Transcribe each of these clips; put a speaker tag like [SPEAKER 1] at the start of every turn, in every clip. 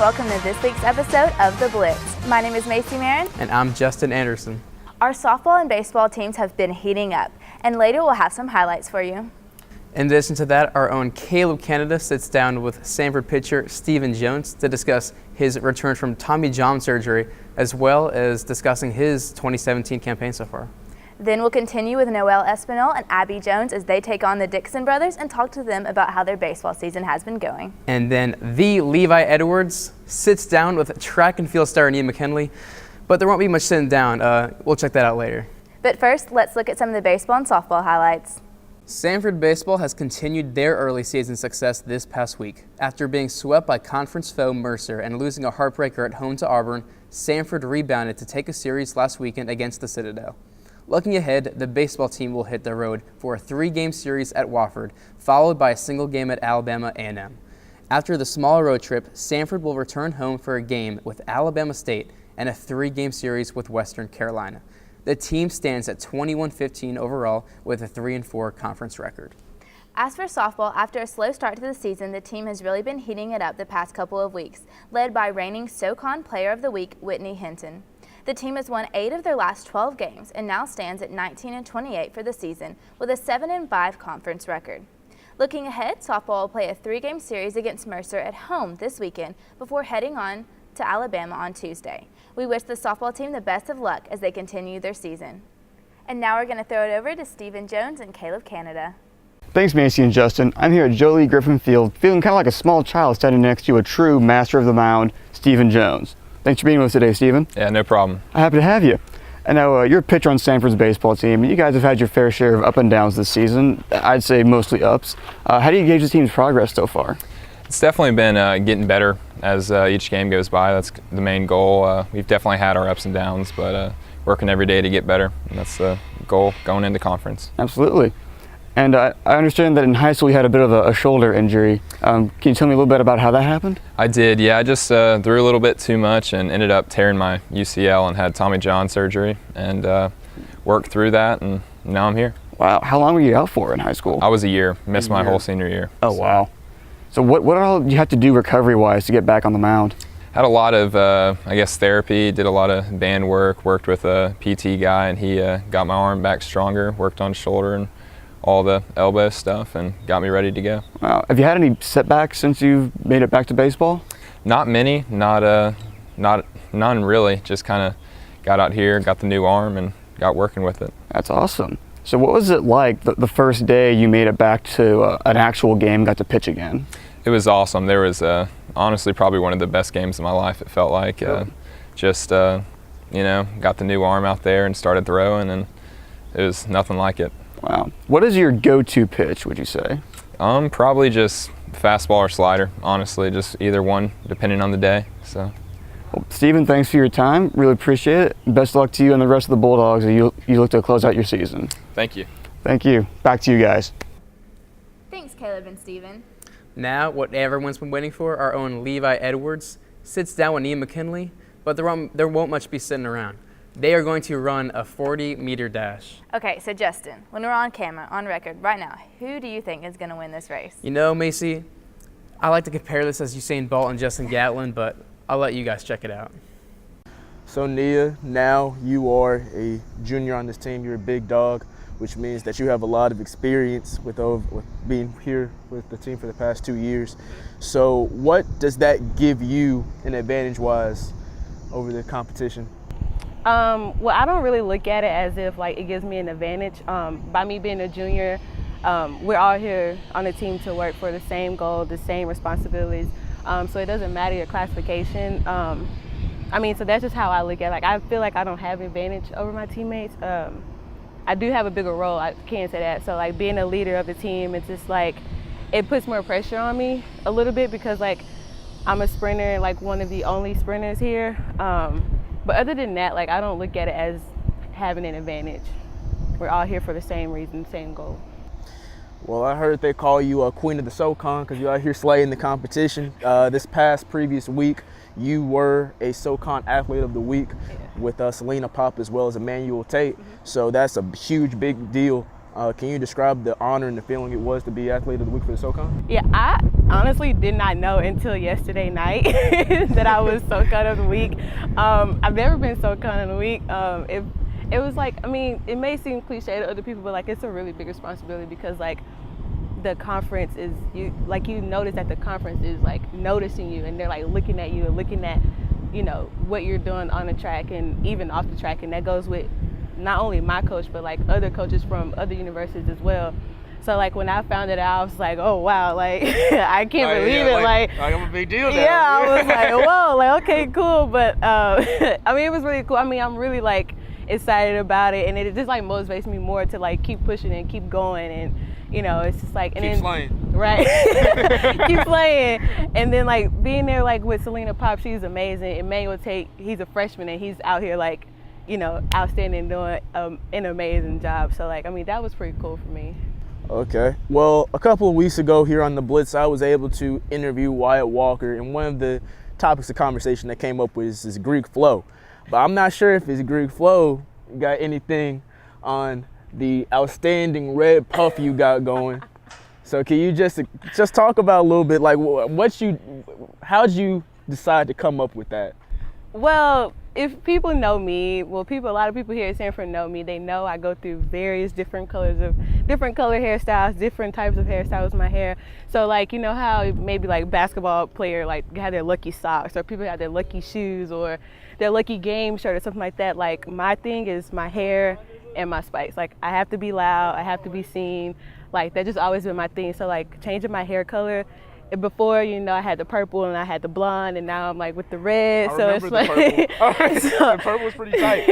[SPEAKER 1] welcome to this week's episode of The Blitz. My name is Macy Marin.
[SPEAKER 2] And I'm Justin Anderson.
[SPEAKER 1] Our softball and baseball teams have been heating up, and later we'll have some highlights for you.
[SPEAKER 2] In addition to that, our own Caleb Canada sits down with Samford pitcher Stephen Jones to discuss his return from Tommy John surgery, as well as discussing his 2017 campaign so far.
[SPEAKER 1] Then we'll continue with Noel Espinal and Abby Jones as they take on the Dixon brothers and talk to them about how their baseball season has been going.
[SPEAKER 2] And then the Levi Edwards sits down with track and field star Nia McKinley, but there won't be much sitting down. We'll check that out later.
[SPEAKER 1] But first, let's look at some of the baseball and softball highlights.
[SPEAKER 2] Samford baseball has continued their early season success this past week. After being swept by conference foe Mercer and losing a heartbreaker at home to Auburn, Samford rebounded to take a series last weekend against the Citadel. Looking ahead, the baseball team will hit the road for a 3-game series at Wofford, followed by a single game at Alabama A&M. After the small road trip, Samford will return home for a game with Alabama State and a 3-game series with Western Carolina. The team stands at 21-15 overall with a 3-4 conference record.
[SPEAKER 1] As for softball, after a slow start to the season, the team has really been heating it up the past couple of weeks, led by reigning SoCon Player of the Week, Whitney Hinton. The team has won 8 of their last 12 games and now stands at 19-28 for the season with a 7-5 conference record. Looking ahead, softball will play a 3-game series against Mercer at home this weekend before heading on to Alabama on Tuesday. We wish the softball team the best of luck as they continue their season. And now we're going to throw it over to Stephen Jones and Caleb Canada.
[SPEAKER 3] Thanks, Macy and Justin. I'm here at Jolie Griffin Field, feeling kind of like a small child standing next to a true master of the mound, Stephen Jones. Thanks for being with us today, Stephen.
[SPEAKER 4] Yeah, no problem.
[SPEAKER 3] I'm happy to have you. And now you're a pitcher on Samford's baseball team, and you guys have had your fair share of up and downs this season. I'd say mostly ups. How do you gauge the team's progress so far?
[SPEAKER 4] It's definitely been getting better as each game goes by. That's the main goal. We've definitely had our ups and downs, but working every day to get better. And that's the goal going into conference.
[SPEAKER 3] Absolutely. And I understand that in high school you had a bit of a shoulder injury. Can you tell me a little bit about how that happened?
[SPEAKER 4] I did, yeah. I just threw a little bit too much and ended up tearing my UCL and had Tommy John surgery and worked through that, and now I'm here.
[SPEAKER 3] Wow. How long were you out for in high school?
[SPEAKER 4] I was a year. Missed my whole senior year.
[SPEAKER 3] Oh, wow. So what all did you have to do recovery-wise to get back on the mound?
[SPEAKER 4] Had a lot of, therapy, did a lot of band work, worked with a PT guy, and he got my arm back stronger, worked on shoulder and all the elbow stuff, and got me ready to go.
[SPEAKER 3] Wow. Have you had any setbacks since you've made it back to baseball?
[SPEAKER 4] Not many, none really. Just kind of got out here, got the new arm, and got working with it.
[SPEAKER 3] That's awesome. So what was it like the first day you made it back to an actual game, got to pitch again?
[SPEAKER 4] It was awesome. There was honestly probably one of the best games of my life, it felt like. Got the new arm out there and started throwing, and it was nothing like it.
[SPEAKER 3] Wow. What is your go-to pitch, would you say?
[SPEAKER 4] Probably just fastball or slider, honestly, just either one, depending on the day. So.
[SPEAKER 3] Well, Stephen, thanks for your time. Really appreciate it. Best of luck to you and the rest of the Bulldogs as you look to close out your season.
[SPEAKER 4] Thank you.
[SPEAKER 3] Thank you. Back to you guys.
[SPEAKER 1] Thanks, Caleb and Stephen.
[SPEAKER 2] Now, what everyone's been waiting for, our own Levi Edwards sits down with Nia McKinley, but there won't much be sitting around. They are going to run a 40-meter dash.
[SPEAKER 1] Okay, so Justin, when we're on camera, on record, right now, who do you think is going to win this race?
[SPEAKER 2] You know, Macy, I like to compare this as Usain Bolt and Justin Gatlin, but I'll let you guys check it out.
[SPEAKER 5] So Nia, now you are a junior on this team. You're a big dog, which means that you have a lot of experience with being here with the team for the past 2 years. So what does that give you an advantage-wise over the competition?
[SPEAKER 6] Well, I don't really look at it as if it gives me an advantage. By me being a junior, we're all here on the team to work for the same goal, the same responsibilities. So it doesn't matter your classification. So that's just how I look at it. I feel like I don't have an advantage over my teammates. I do have a bigger role, I can say that. So being a leader of the team, it's just it puts more pressure on me a little bit because I'm a sprinter, one of the only sprinters here. But other than that, I don't look at it as having an advantage. We're all here for the same reason, same goal.
[SPEAKER 5] Well, I heard they call you a queen of the SoCon because you're out here slaying the competition. This previous week, you were a SoCon Athlete of the Week with Selena Pop as well as Emmanuel Tate. So that's a huge, big deal. Can you describe the honor and the feeling it was to be Athlete of the Week for the SoCon?
[SPEAKER 6] Yeah, I honestly did not know until yesterday night that I was SoCon of the Week. I've never been SoCon of the Week. It was like, I mean, it may seem cliche to other people, but like it's a really big responsibility because like the conference is, you notice that the conference is like noticing you and they're like looking at you and looking at, you know, what you're doing on the track and even off the track, and that goes with not only my coach but like other coaches from other universities as well. So like when I found it out, I was like, oh wow, like I can't believe it. Like
[SPEAKER 5] I'm a big deal now.
[SPEAKER 6] Yeah, I was like, whoa, like okay, cool. But I mean, it was really cool. I mean, I'm really like excited about it, and it just like motivates me more to like keep pushing and keep going, and you know, it's just like, and
[SPEAKER 5] keep
[SPEAKER 6] then
[SPEAKER 5] playing.
[SPEAKER 6] Right. Keep playing. And then like being there like with Selena Pop, she's amazing. Emmanuel Tate, he's a freshman and he's out here like, you know, outstanding, doing an amazing job. So like, I mean, that was pretty cool for me.
[SPEAKER 5] Okay. Well, a couple of weeks ago here on the Blitz, I was able to interview Wyatt Walker, and one of the topics of conversation that came up was his Greek flow. But I'm not sure if his Greek flow got anything on the outstanding red puff you got going. So can you just talk about a little bit, like how'd you decide to come up with that?
[SPEAKER 6] Well, if people know me, a lot of people here at Samford know me. They know I go through various different color hairstyles, different types of hairstyles with my hair. So like, you know how maybe like basketball player like have their lucky socks, or people have their lucky shoes or their lucky game shirt or something like that. Like my thing is my hair and my spikes. Like I have to be loud, I have to be seen. Like that just always been my thing. So like changing my hair color. Before, you know, I had the purple and I had the blonde, and now I'm like with the red.
[SPEAKER 5] I remember the purple. The purple was pretty tight.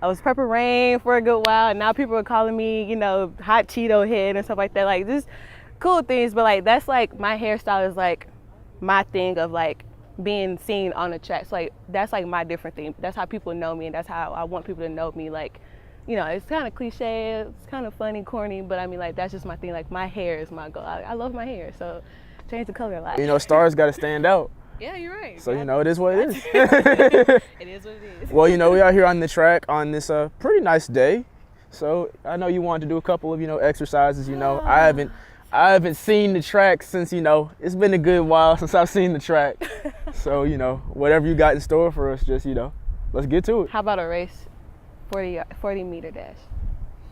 [SPEAKER 6] I was Purple Rain for a good while, and now people are calling me, you know, Hot Cheeto Head and stuff like that. Like just cool things, but like that's like my hairstyle is like my thing of like being seen on the track. So like that's like my different thing. That's how people know me, and that's how I want people to know me. Like, you know, it's kind of cliche, it's kind of funny, corny, but I mean, like, that's just my thing. Like, my hair is my goal. I love my hair, so change the color a lot.
[SPEAKER 5] You know, stars got to stand out.
[SPEAKER 6] Yeah, you're right.
[SPEAKER 5] So, you know, it is what it is.
[SPEAKER 6] It is what it is.
[SPEAKER 5] Well, you know, we are here on the track on this pretty nice day. So, I know you wanted to do a couple of, you know, exercises. You know, I haven't seen the track since, you know, it's been a good while since I've seen the track. So, you know, whatever you got in store for us, just, you know, let's get to it.
[SPEAKER 6] How about a race? 40-meter dash.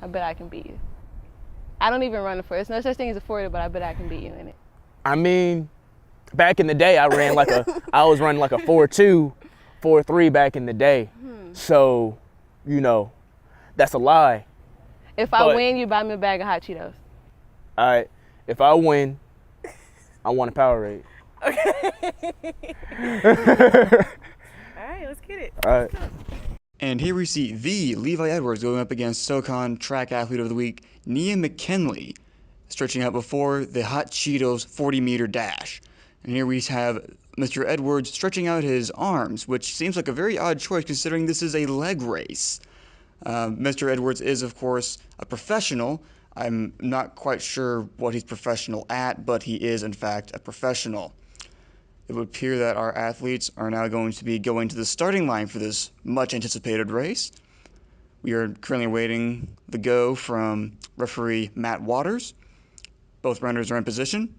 [SPEAKER 6] I bet I can beat you. I don't even run the 40. There's no such thing as a 40, but I bet I can beat you in it.
[SPEAKER 5] I mean, back in the day, I was running like a 4.2, 4.3 back in the day. So, you know, that's a lie.
[SPEAKER 6] If I win, you buy me a bag of Hot Cheetos.
[SPEAKER 5] All right. If I win, I want a Powerade.
[SPEAKER 6] Okay. All right, let's get it.
[SPEAKER 5] All right.
[SPEAKER 3] And here we see the Levi Edwards going up against SoCon Track Athlete of the Week, Nia McKinley, stretching out before the Hot Cheetos 40-meter dash. And here we have Mr. Edwards stretching out his arms, which seems like a very odd choice considering this is a leg race. Mr. Edwards is, of course, a professional. I'm not quite sure what he's professional at, but he is, in fact, a professional. It would appear that our athletes are now going to be going to the starting line for this much-anticipated race. We are currently awaiting the go from referee Matt Waters. Both runners are in position,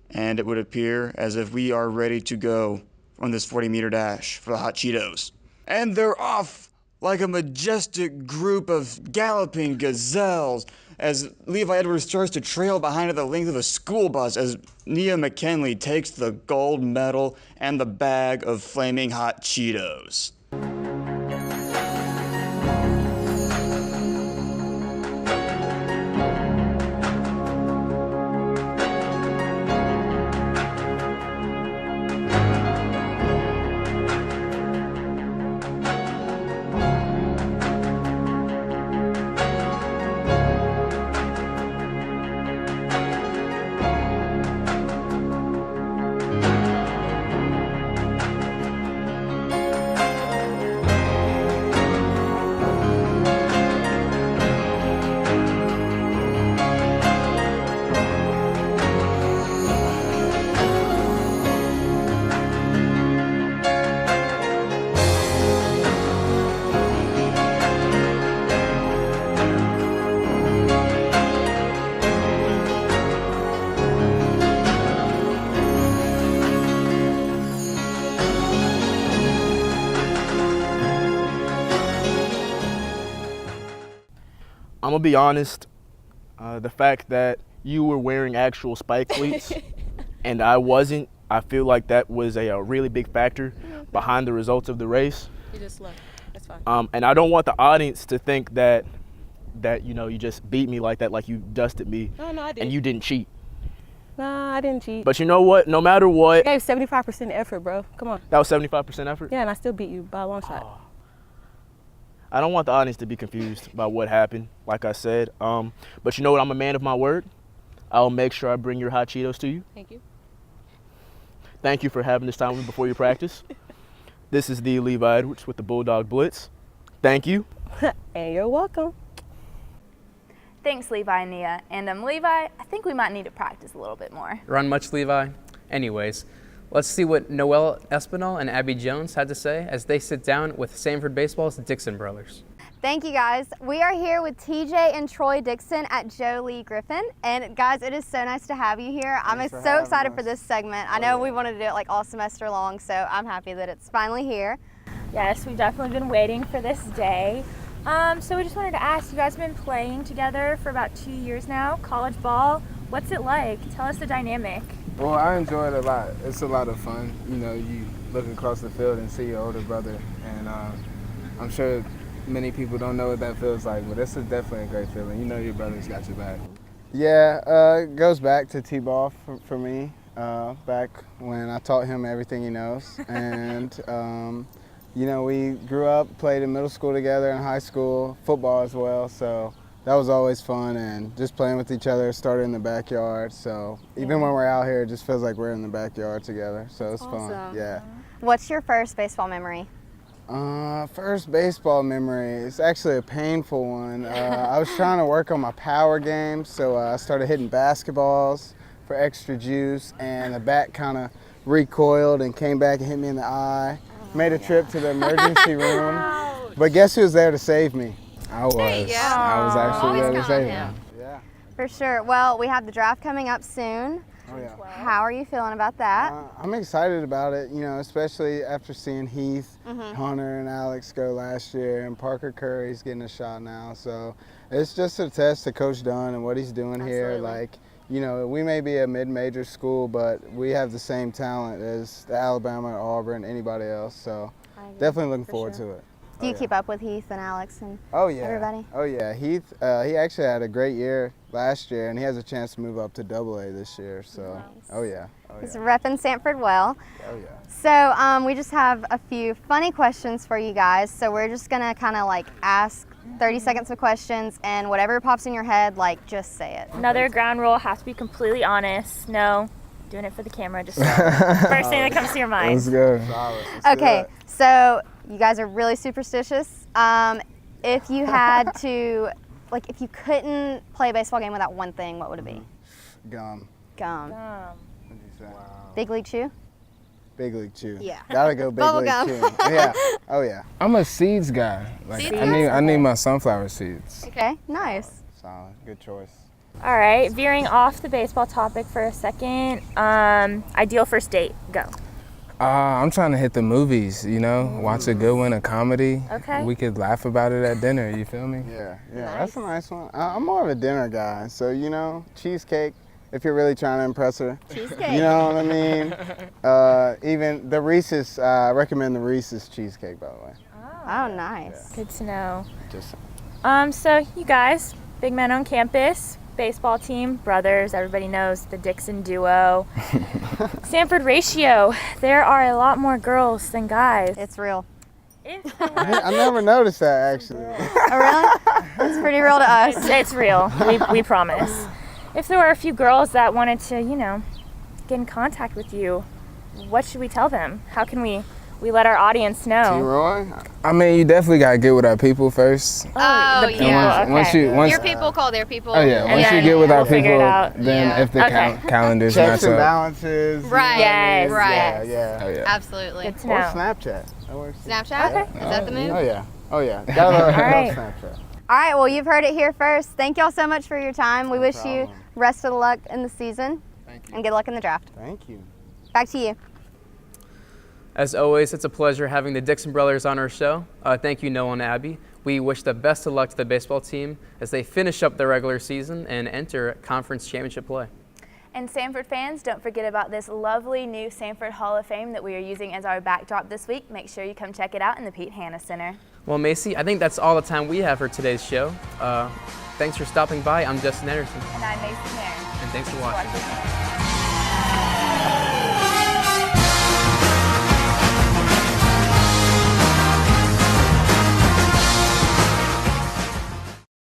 [SPEAKER 3] and it would appear as if we are ready to go on this 40-meter dash for the Hot Cheetos. And they're off like a majestic group of galloping gazelles as Levi Edwards starts to trail behind at the length of a school bus as Nia McKinley takes the gold medal and the bag of flaming hot Cheetos.
[SPEAKER 5] I'm going to be honest. The fact that you were wearing actual spike cleats and I wasn't, I feel like that was a really big factor behind the results of the race.
[SPEAKER 7] You just look. That's fine.
[SPEAKER 5] And I don't want the audience to think that you just beat me like that, like you dusted me.
[SPEAKER 7] No, I did.
[SPEAKER 5] And you didn't cheat.
[SPEAKER 6] Nah, I didn't cheat.
[SPEAKER 5] But you know what? No matter
[SPEAKER 6] I
[SPEAKER 5] what,
[SPEAKER 6] gave 75% effort, bro. Come on.
[SPEAKER 5] that was 75% effort.
[SPEAKER 6] Yeah, and I still beat you by a long shot.
[SPEAKER 5] I don't want the audience to be confused about what happened, like I said. But you know what? I'm a man of my word. I'll make sure I bring your hot Cheetos to you.
[SPEAKER 7] Thank you.
[SPEAKER 5] Thank you for having this time with me before your practice. This is the Levi Edwards with the Bulldog Blitz. Thank you.
[SPEAKER 6] And you're welcome.
[SPEAKER 1] Thanks, Levi and Nia. And Levi, I think we might need to practice a little bit more.
[SPEAKER 2] Run much, Levi? Anyways, let's see what Noelle Espinal and Abby Jones had to say as they sit down with Samford Baseball's Dixon brothers.
[SPEAKER 8] Thank you, guys. We are here with TJ and Troy Dixon at Joe Lee Griffin. And guys, it is so nice to have you here. I'm so excited for this segment. I know we wanted to do it like all semester long, so I'm happy that it's finally here.
[SPEAKER 9] Yes, we've definitely been waiting for this day. So we just wanted to ask, you guys have been playing together for about 2 years now, college ball. What's it like? Tell us the dynamic.
[SPEAKER 10] Well, I enjoy it a lot. It's a lot of fun. You know, you look across the field and see your older brother, and I'm sure many people don't know what that feels like, but it's definitely a great feeling. You know your brother's got your back. Yeah, it goes back to T-ball for me, back when I taught him everything he knows. And, you know, we grew up, played in middle school together and high school, football as well, so that was always fun, and just playing with each other, started in the backyard, so even when we're out here, it just feels like we're in the backyard together, so it's fun, yeah.
[SPEAKER 8] What's your first baseball memory?
[SPEAKER 10] First baseball memory, it's actually a painful one. I was trying to work on my power game, so I started hitting basketballs for extra juice, and the bat kind of recoiled and came back and hit me in the eye. Made a trip to the emergency room, but guess who was there to save me? I was. I was actually there to save him. Yeah.
[SPEAKER 8] For sure. Well, we have the draft coming up soon.
[SPEAKER 10] Oh, yeah.
[SPEAKER 8] How are you feeling about that?
[SPEAKER 10] I'm excited about it, you know, especially after seeing Heath, Hunter, and Alex go last year, and Parker Curry's getting a shot now. So it's just a test to Coach Dunn and what he's doing here. Like, you know, we may be a mid-major school, but we have the same talent as the Alabama, Auburn, anybody else. So definitely looking forward to it.
[SPEAKER 8] Do you keep up with Heath and Alex and everybody?
[SPEAKER 10] Oh, yeah. Heath, he actually had a great year last year, and he has a chance to move up to AA this year. So, oh, yeah.
[SPEAKER 8] He's repping Samford well.
[SPEAKER 10] Oh, yeah.
[SPEAKER 8] So we just have a few funny questions for you guys. So we're just going to kind of like ask 30 seconds of questions, and whatever pops in your head, like, just say it.
[SPEAKER 9] Another ground rule, has to be completely honest. No, doing it for the camera, just first thing that comes to your mind.
[SPEAKER 10] Let's go.
[SPEAKER 8] Okay, so you guys are really superstitious. If you had to, like, if you couldn't play a baseball game without one thing, what would it be?
[SPEAKER 10] Gum.
[SPEAKER 8] Gum.
[SPEAKER 10] What did you say?
[SPEAKER 8] Big League Chew?
[SPEAKER 10] Big League Chew.
[SPEAKER 8] Yeah.
[SPEAKER 10] Gotta go Big League Chew. Yeah. Oh, yeah. I'm a seeds guy. Like,
[SPEAKER 8] Seeds
[SPEAKER 10] I need my sunflower seeds.
[SPEAKER 8] Okay, nice.
[SPEAKER 10] Solid. Good choice.
[SPEAKER 9] All right, veering off the baseball topic for a second. Ideal first date, go.
[SPEAKER 10] I'm trying to hit the movies, you know, watch a good one, a comedy.
[SPEAKER 9] Okay.
[SPEAKER 10] We could laugh about it at dinner, you feel me? Yeah, that's a nice one. I'm more of a dinner guy, so, you know, cheesecake, if you're really trying to impress her.
[SPEAKER 8] Cheesecake.
[SPEAKER 10] You know what I mean? Even the Reese's, I recommend the Reese's cheesecake, by the way.
[SPEAKER 8] Oh, nice.
[SPEAKER 9] Good to know.
[SPEAKER 10] Just
[SPEAKER 9] So you guys, big men on campus, baseball team, brothers, everybody knows the Dixon duo. Samford ratio, there are a lot more girls than guys.
[SPEAKER 8] It's real.
[SPEAKER 10] I never noticed that, actually.
[SPEAKER 8] Oh, really? It's pretty real to us.
[SPEAKER 9] It's real, we promise. If there were a few girls that wanted to, you know, get in contact with you, what should we tell them? How can we let our audience know?
[SPEAKER 10] T-Roy? I mean, you definitely got to get with our people first.
[SPEAKER 9] Oh, the people,
[SPEAKER 7] Your people call their people.
[SPEAKER 10] Oh, yeah. Once you get with our
[SPEAKER 9] figure it
[SPEAKER 10] people,
[SPEAKER 9] out.
[SPEAKER 10] then if the calendar's match up. Checks and balances.
[SPEAKER 7] Right.
[SPEAKER 9] Yes.
[SPEAKER 7] Right.
[SPEAKER 10] Yeah. Oh, yeah.
[SPEAKER 7] Absolutely.
[SPEAKER 9] Good to
[SPEAKER 10] Or
[SPEAKER 9] know.
[SPEAKER 10] Snapchat. That works.
[SPEAKER 7] Snapchat?
[SPEAKER 9] Okay.
[SPEAKER 7] Is that the move?
[SPEAKER 10] Oh, yeah. Oh, yeah. Gotta love
[SPEAKER 9] right.
[SPEAKER 10] Snapchat.
[SPEAKER 8] All right, well, you've heard it here first. Thank y'all so much for your time. We wish you rest of the luck in the season.
[SPEAKER 10] Thank you.
[SPEAKER 8] And good luck in the draft.
[SPEAKER 10] Thank you.
[SPEAKER 8] Back to you.
[SPEAKER 2] As always, it's a pleasure having the Dixon brothers on our show. Thank you, Noah and Abby. We wish the best of luck to the baseball team as they finish up their regular season and enter conference championship play.
[SPEAKER 1] And Samford fans, don't forget about this lovely new Samford Hall of Fame that we are using as our backdrop this week. Make sure you come check it out in the Pete Hanna Center.
[SPEAKER 2] Well, Macy, I think that's all the time we have for today's show. Thanks for stopping by. I'm Justin Anderson.
[SPEAKER 1] And I'm Macy Marin.
[SPEAKER 2] And thanks for watching.